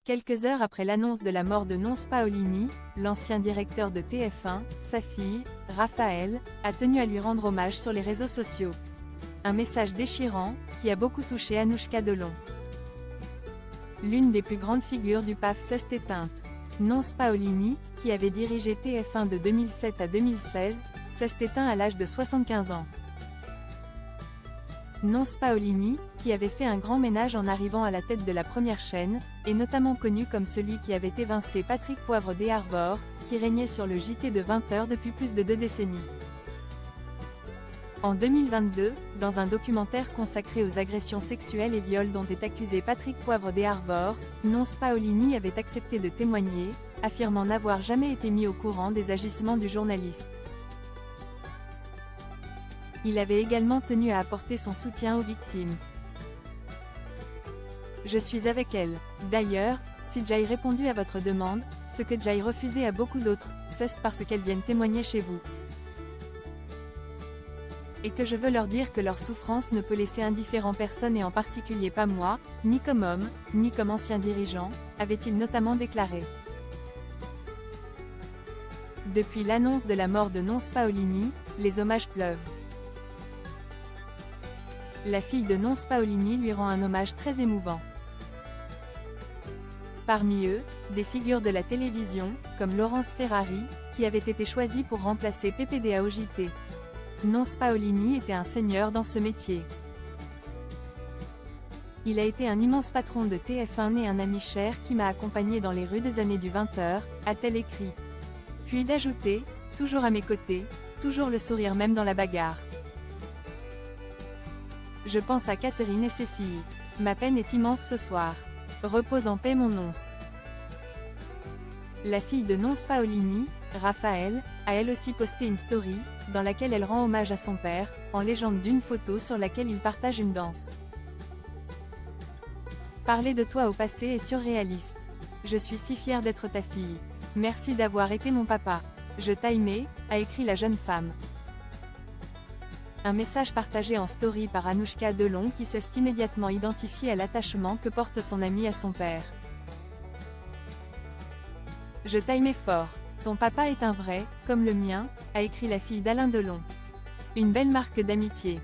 Quelques heures après l'annonce de la mort de Nonce Paolini, l'ancien directeur de TF1, sa fille, Raphaël, a tenu à lui rendre hommage sur les réseaux sociaux. Un message déchirant, qui a beaucoup touché Anouchka Delon. L'une des plus grandes figures du PAF s'est éteinte. Nonce Paolini, qui avait dirigé TF1 de 2007 à 2016, s'est éteint à l'âge de 75 ans. Nonce Paolini, qui avait fait un grand ménage en arrivant à la tête de la première chaîne, est notamment connu comme celui qui avait évincé Patrick Poivre des Arvor, qui régnait sur le JT de 20h depuis plus de 2 décennies. En 2022, dans un documentaire consacré aux agressions sexuelles et viols dont est accusé Patrick Poivre des Arvor, Nonce Paolini avait accepté de témoigner, affirmant n'avoir jamais été mis au courant des agissements du journaliste. Il avait également tenu à apporter son soutien aux victimes. Je suis avec elle. D'ailleurs, si j'ai répondu à votre demande, ce que j'ai refusé à beaucoup d'autres, c'est parce qu'elles viennent témoigner chez vous. Et que je veux leur dire que leur souffrance ne peut laisser indifférent personne et en particulier pas moi, ni comme homme, ni comme ancien dirigeant, avait-il notamment déclaré. Depuis l'annonce de la mort de Nonce Paolini, les hommages pleuvent. La fille de Nonce Paolini lui rend un hommage très émouvant. Parmi eux, des figures de la télévision, comme Laurence Ferrari, qui avait été choisie pour remplacer PPDA au JT. Nonce Paolini était un seigneur dans ce métier. Il a été un immense patron de TF1 et un ami cher qui m'a accompagné dans les rudes années du 20h, a-t-elle écrit. Puis d'ajouter, toujours à mes côtés, toujours le sourire même dans la bagarre. Je pense à Catherine et ses filles. Ma peine est immense ce soir. Repose en paix mon Nonce. La fille de Nonce Paolini, Raphaël, a elle aussi posté une story, dans laquelle elle rend hommage à son père, en légende d'une photo sur laquelle il partage une danse. Parler de toi au passé est surréaliste. Je suis si fière d'être ta fille. Merci d'avoir été mon papa. Je t'ai aimé, a écrit la jeune femme. Un message partagé en story par Anouchka Delon qui s'est immédiatement identifiée à l'attachement que porte son amie à son père. Je t'ai aimé fort. Ton papa est un vrai, comme le mien, a écrit la fille d'Alain Delon. Une belle marque d'amitié.